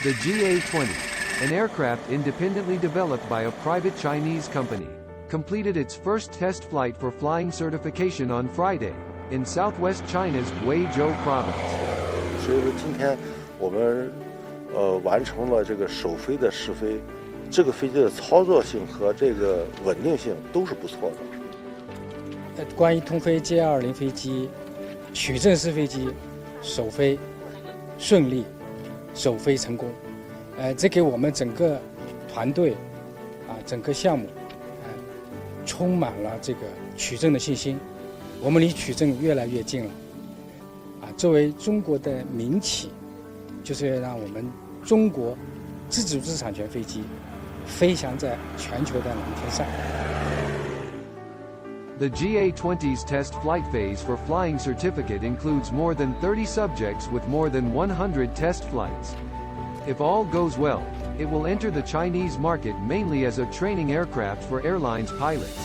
The GA-20, an aircraft independently developed by a private Chinese company, completed its first test flight for flying certification on Friday, in southwest China's Guizhou province. 所以说今天我们完成了这个首飞的试飞，这个飞机的操作性和这个稳定性都是不错的。关于通飞 J220 飞机取证试飞机首飞顺利，首飞成功，这给我们整个团队整个项目充满了这个取证的信心，我们离取证越来越近了。作为中国的民企，就是要让我们中国自主知识产权飞机飞翔在全球的蓝天上。The GA-20's test flight phase for flying certificate includes more than 30 subjects with more than 100 test flights. If all goes well, it will enter the Chinese market mainly as a training aircraft for airlines pilots.